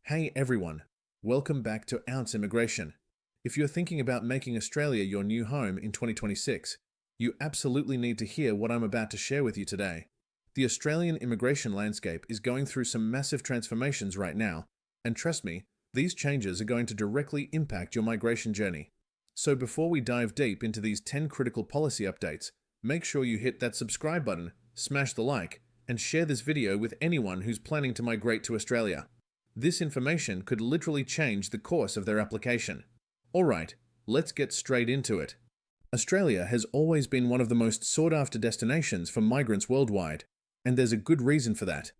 Hey everyone, welcome back to Ounce Immigration. If you're thinking about making Australia your new home in 2026, you absolutely need to hear what I'm about to share with you today. The Australian immigration landscape is going through some massive transformations right now, and trust me, these changes are going to directly impact your migration journey. So before we dive deep into these 10 critical policy updates, make sure you hit that subscribe button, smash the like, and share this video with anyone who's planning to migrate to Australia. This information could literally change the course of their application. Alright, let's get straight into it. Australia has always been one of the most sought-after destinations for migrants worldwide, and there's a good reason for that.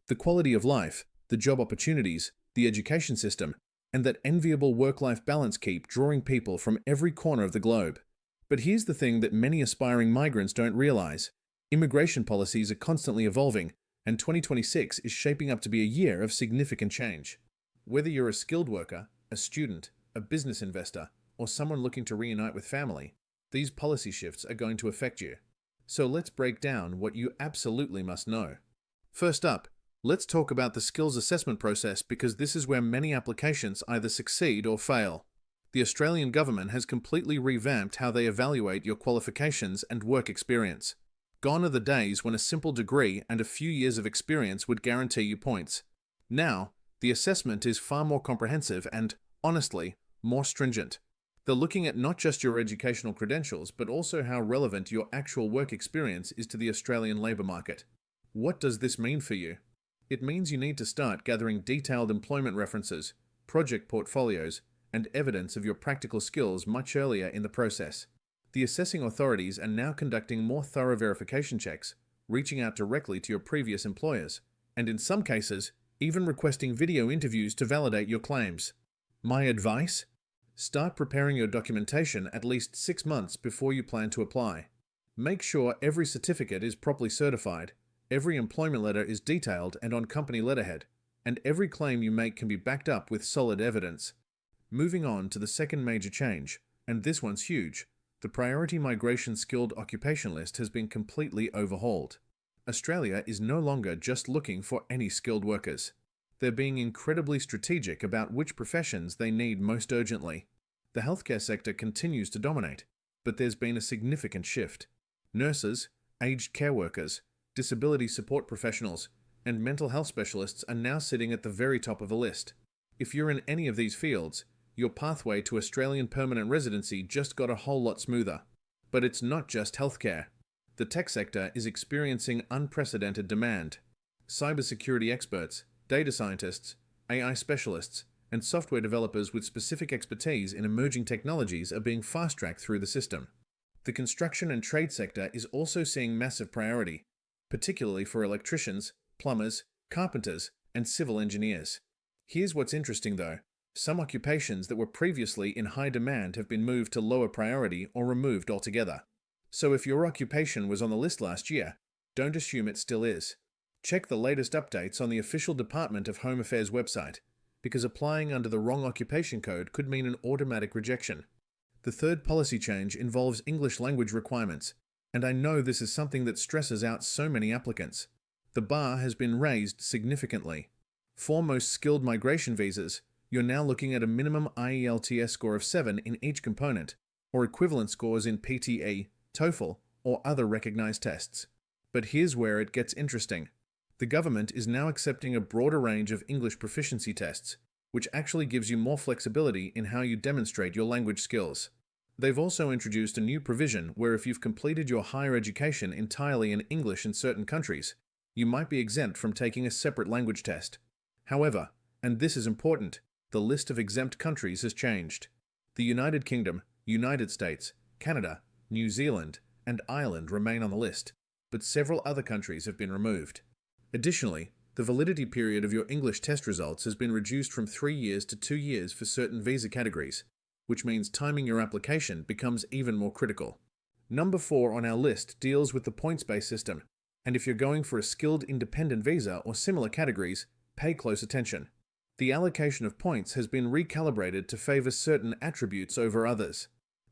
The quality of life, the job opportunities, the education system, and that enviable work-life balance keep drawing people from every corner of the globe. But here's the thing that many aspiring migrants don't realize. Immigration policies are constantly evolving, and 2026 is shaping up to be a year of significant change. Whether you're a skilled worker, a student, a business investor, or someone looking to reunite with family, these policy shifts are going to affect you. So let's break down what you absolutely must know. First up, let's talk about the skills assessment process because this is where many applications either succeed or fail. The Australian government has completely revamped how they evaluate your qualifications and work experience. Gone are the days when a simple degree and a few years of experience would guarantee you points. Now, the assessment is far more comprehensive and, honestly, more stringent. They're looking at not just your educational credentials, but also how relevant your actual work experience is to the Australian labour market. What does this mean for you? It means you need to start gathering detailed employment references, project portfolios, and evidence of your practical skills much earlier in the process. The assessing authorities are now conducting more thorough verification checks, reaching out directly to your previous employers, and in some cases, even requesting video interviews to validate your claims. My advice? Start preparing your documentation at least 6 months before you plan to apply. Make sure every certificate is properly certified, every employment letter is detailed and on company letterhead, and every claim you make can be backed up with solid evidence. Moving on to the second major change, and this one's huge. The Priority Migration Skilled Occupation List has been completely overhauled. Australia is no longer just looking for any skilled workers. They're being incredibly strategic about which professions they need most urgently. The healthcare sector continues to dominate, but there's been a significant shift. Nurses, aged care workers, disability support professionals, and mental health specialists are now sitting at the very top of the list. If you're in any of these fields, your pathway to Australian permanent residency just got a whole lot smoother. But it's not just healthcare. The tech sector is experiencing unprecedented demand. Cybersecurity experts, data scientists, AI specialists, and software developers with specific expertise in emerging technologies are being fast-tracked through the system. The construction and trade sector is also seeing massive priority, particularly for electricians, plumbers, carpenters, and civil engineers. Here's what's interesting though. Some occupations that were previously in high demand have been moved to lower priority or removed altogether. So if your occupation was on the list last year, don't assume it still is. Check the latest updates on the official Department of Home Affairs website, because applying under the wrong occupation code could mean an automatic rejection. The third policy change involves English language requirements, and I know this is something that stresses out so many applicants. The bar has been raised significantly. For most skilled migration visas, you're now looking at a minimum IELTS score of 7 in each component, or equivalent scores in PTE, TOEFL, or other recognized tests. But here's where it gets interesting. The government is now accepting a broader range of English proficiency tests, which actually gives you more flexibility in how you demonstrate your language skills. They've also introduced a new provision where if you've completed your higher education entirely in English in certain countries, you might be exempt from taking a separate language test. However, and this is important, the list of exempt countries has changed. The United Kingdom, United States, Canada, New Zealand, and Ireland remain on the list, but several other countries have been removed. Additionally, the validity period of your English test results has been reduced from 3 years to 2 years for certain visa categories, which means timing your application becomes even more critical. Number 4 on our list deals with the points-based system, and if you're going for a skilled independent visa or similar categories, pay close attention. The allocation of points has been recalibrated to favor certain attributes over others.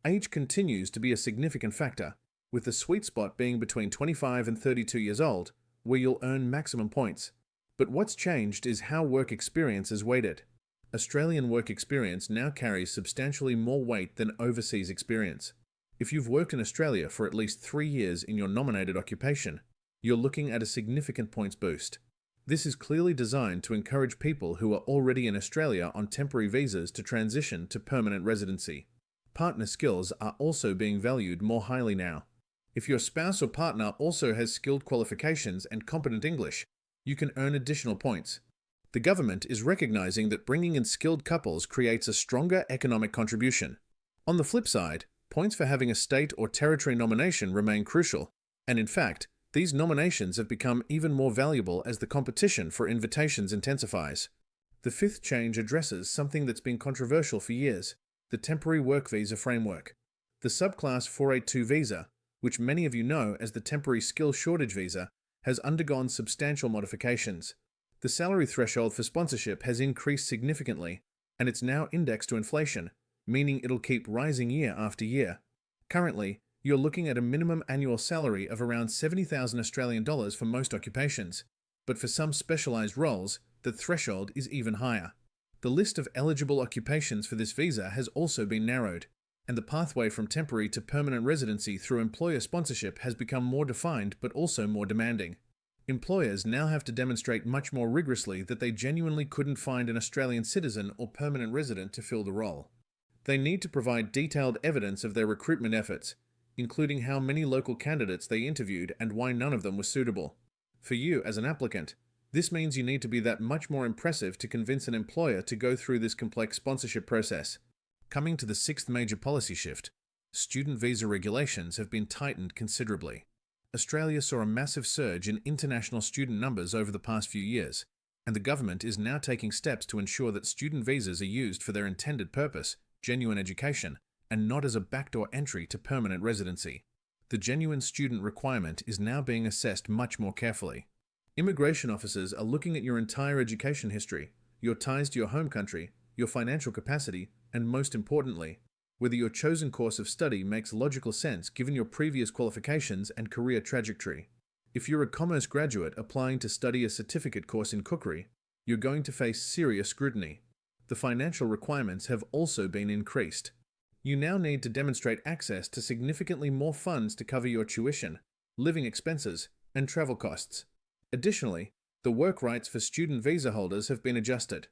Age continues to be a significant factor, with the sweet spot being between 25 and 32 years old, where you'll earn maximum points. But what's changed is how work experience is weighted. Australian work experience now carries substantially more weight than overseas experience. If you've worked in Australia for at least 3 years in your nominated occupation, you're looking at a significant points boost. This is clearly designed to encourage people who are already in Australia on temporary visas to transition to permanent residency. Partner skills are also being valued more highly now. If your spouse or partner also has skilled qualifications and competent English, you can earn additional points. The government is recognizing that bringing in skilled couples creates a stronger economic contribution. On the flip side, points for having a state or territory nomination remain crucial, and in fact, these nominations have become even more valuable as the competition for invitations intensifies. The fifth change addresses something that's been controversial for years: the temporary work visa framework. The subclass 482 visa, which many of you know as the temporary skill shortage visa, has undergone substantial modifications. The salary threshold for sponsorship has increased significantly, and it's now indexed to inflation, meaning it'll keep rising year after year. Currently, you're looking at a minimum annual salary of around 70,000 Australian dollars for most occupations, but for some specialised roles, the threshold is even higher. The list of eligible occupations for this visa has also been narrowed, and the pathway from temporary to permanent residency through employer sponsorship has become more defined but also more demanding. Employers now have to demonstrate much more rigorously that they genuinely couldn't find an Australian citizen or permanent resident to fill the role. They need to provide detailed evidence of their recruitment efforts, including how many local candidates they interviewed and why none of them were suitable. For you as an applicant, this means you need to be that much more impressive to convince an employer to go through this complex sponsorship process. Coming to the sixth major policy shift, student visa regulations have been tightened considerably. Australia saw a massive surge in international student numbers over the past few years, and the government is now taking steps to ensure that student visas are used for their intended purpose, genuine education, and not as a backdoor entry to permanent residency. The genuine student requirement is now being assessed much more carefully. Immigration officers are looking at your entire education history, your ties to your home country, your financial capacity, and most importantly, whether your chosen course of study makes logical sense given your previous qualifications and career trajectory. If you're a commerce graduate applying to study a certificate course in cookery, you're going to face serious scrutiny. The financial requirements have also been increased. You now need to demonstrate access to significantly more funds to cover your tuition, living expenses, and travel costs. Additionally, the work rights for student visa holders have been adjusted.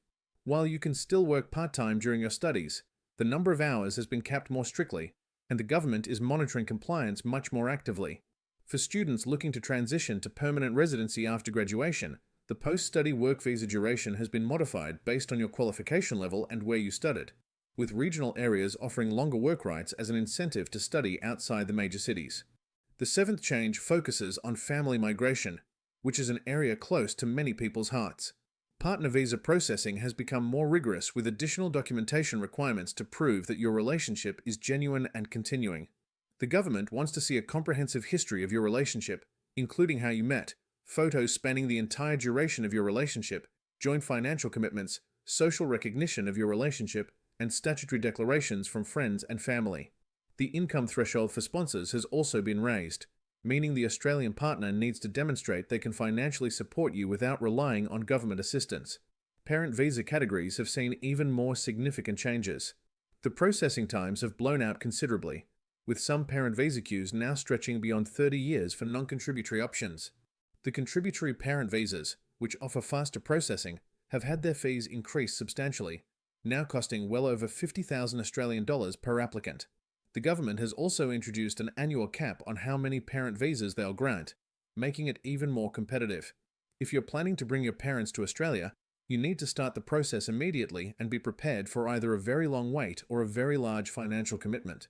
While you can still work part-time during your studies, the number of hours has been capped more strictly, and the government is monitoring compliance much more actively. For students looking to transition to permanent residency after graduation, the post-study work visa duration has been modified based on your qualification level and where you studied, with regional areas offering longer work rights as an incentive to study outside the major cities. The seventh change focuses on family migration, which is an area close to many people's hearts. Partner visa processing has become more rigorous with additional documentation requirements to prove that your relationship is genuine and continuing. The government wants to see a comprehensive history of your relationship, including how you met, photos spanning the entire duration of your relationship, joint financial commitments, social recognition of your relationship, and statutory declarations from friends and family. The income threshold for sponsors has also been raised, meaning the Australian partner needs to demonstrate they can financially support you without relying on government assistance. Parent visa categories have seen even more significant changes. The processing times have blown out considerably, with some parent visa queues now stretching beyond 30 years for non-contributory options. The contributory parent visas, which offer faster processing, have had their fees increased substantially, now costing well over 50,000 Australian dollars per applicant. The government has also introduced an annual cap on how many parent visas they'll grant, making it even more competitive. If you're planning to bring your parents to Australia, you need to start the process immediately and be prepared for either a very long wait or a very large financial commitment.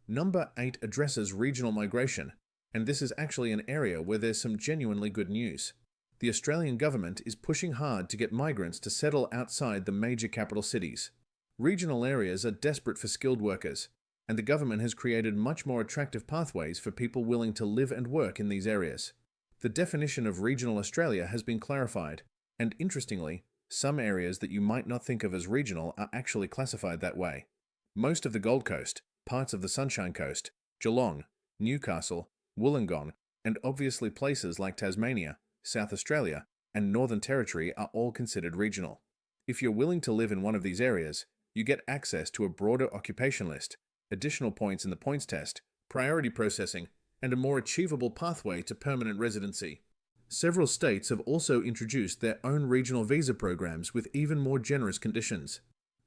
Number 8 addresses regional migration, and this is actually an area where there's some genuinely good news. The Australian government is pushing hard to get migrants to settle outside the major capital cities. Regional areas are desperate for skilled workers, and the government has created much more attractive pathways for people willing to live and work in these areas. The definition of regional Australia has been clarified, and interestingly, some areas that you might not think of as regional are actually classified that way. Most of the Gold Coast, parts of the Sunshine Coast, Geelong, Newcastle, Wollongong, and obviously places like Tasmania, South Australia, and Northern Territory are all considered regional. If you're willing to live in one of these areas, you get access to a broader occupation list, additional points in the points test, priority processing, and a more achievable pathway to permanent residency. Several states have also introduced their own regional visa programs with even more generous conditions.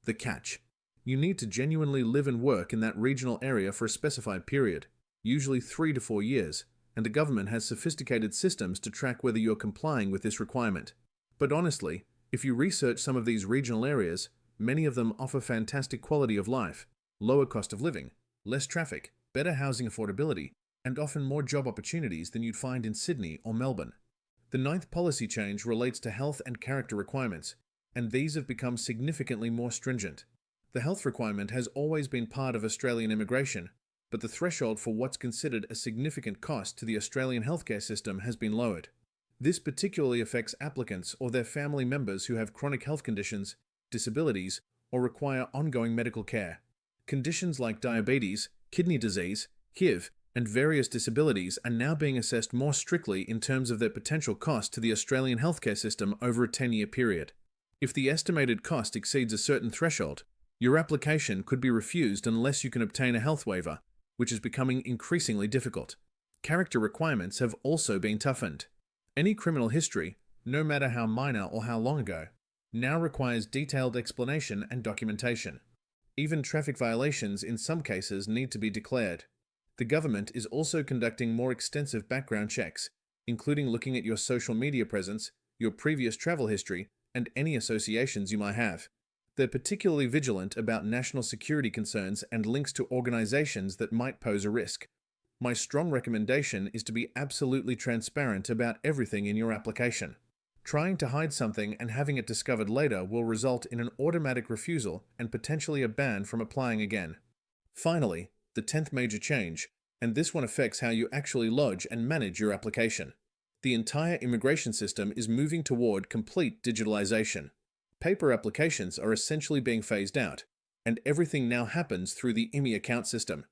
The catch: you need to genuinely live and work in that regional area for a specified period, usually 3 to 4 years, and the government has sophisticated systems to track whether you're complying with this requirement. But honestly, if you research some of these regional areas, many of them offer fantastic quality of life, lower cost of living, less traffic, better housing affordability, and often more job opportunities than you'd find in Sydney or Melbourne. The ninth policy change relates to health and character requirements, and these have become significantly more stringent. The health requirement has always been part of Australian immigration, but the threshold for what's considered a significant cost to the Australian healthcare system has been lowered. This particularly affects applicants or their family members who have chronic health conditions, disabilities, or require ongoing medical care. Conditions like diabetes, kidney disease, HIV, and various disabilities are now being assessed more strictly in terms of their potential cost to the Australian healthcare system over a 10-year period. If the estimated cost exceeds a certain threshold, your application could be refused unless you can obtain a health waiver, which is becoming increasingly difficult. Character requirements have also been toughened. Any criminal history, no matter how minor or how long ago, now requires detailed explanation and documentation. Even traffic violations in some cases need to be declared. The government is also conducting more extensive background checks, including looking at your social media presence, your previous travel history, and any associations you might have. They're particularly vigilant about national security concerns and links to organizations that might pose a risk. My strong recommendation is to be absolutely transparent about everything in your application. Trying to hide something and having it discovered later will result in an automatic refusal and potentially a ban from applying again. Finally, the 10th major change, and this one affects how you actually lodge and manage your application. The entire immigration system is moving toward complete digitalization. Paper applications are essentially being phased out, and everything now happens through the IMI account system.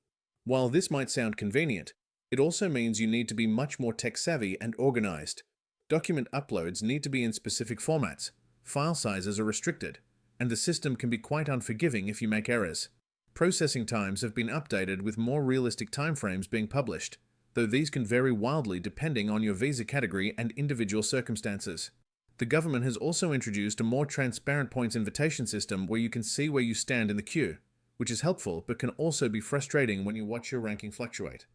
While this might sound convenient, it also means you need to be much more tech-savvy and organized. Document uploads need to be in specific formats, file sizes are restricted, and the system can be quite unforgiving if you make errors. Processing times have been updated with more realistic timeframes being published, though these can vary wildly depending on your visa category and individual circumstances. The government has also introduced a more transparent points invitation system where you can see where you stand in the queue, which is helpful but can also be frustrating when you watch your ranking fluctuate.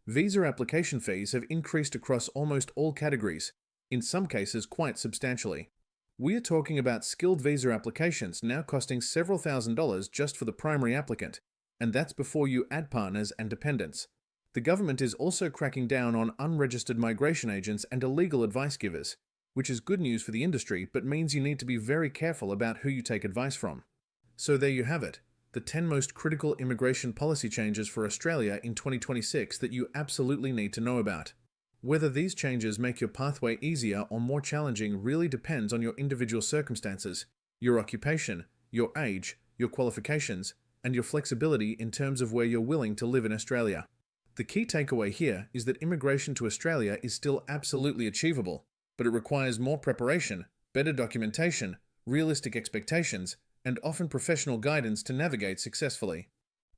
Visa application fees have increased across almost all categories, in some cases quite substantially. We are talking about skilled visa applications now costing several $1,000s just for the primary applicant, and that's before you add partners and dependents. The government is also cracking down on unregistered migration agents and illegal advice givers, which is good news for the industry but means you need to be very careful about who you take advice from. So there you have it, the 10 most critical immigration policy changes for Australia in 2026 that you absolutely need to know about. Whether these changes make your pathway easier or more challenging really depends on your individual circumstances, your occupation, your age, your qualifications, and your flexibility in terms of where you're willing to live in Australia. The key takeaway here is that immigration to Australia is still absolutely achievable, but it requires more preparation, better documentation, realistic expectations, and often professional guidance to navigate successfully.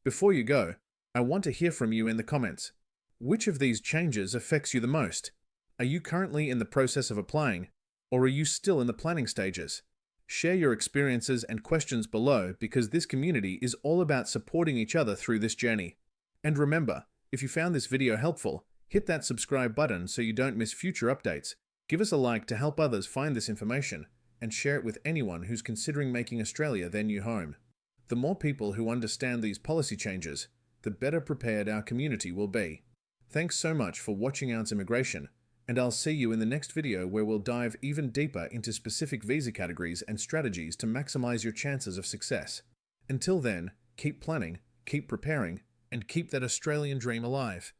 Before you go, I want to hear from you in the comments. Which of these changes affects you the most? Are you currently in the process of applying, or are you still in the planning stages? Share your experiences and questions below because this community is all about supporting each other through this journey. And remember, if you found this video helpful, hit that subscribe button so you don't miss future updates. Give us a like to help others find this information, and share it with anyone who's considering making Australia their new home. The more people who understand these policy changes, the better prepared our community will be. Thanks so much for watching Ounce Immigration, and I'll see you in the next video where we'll dive even deeper into specific visa categories and strategies to maximize your chances of success. Until then, keep planning, keep preparing, and keep that Australian dream alive.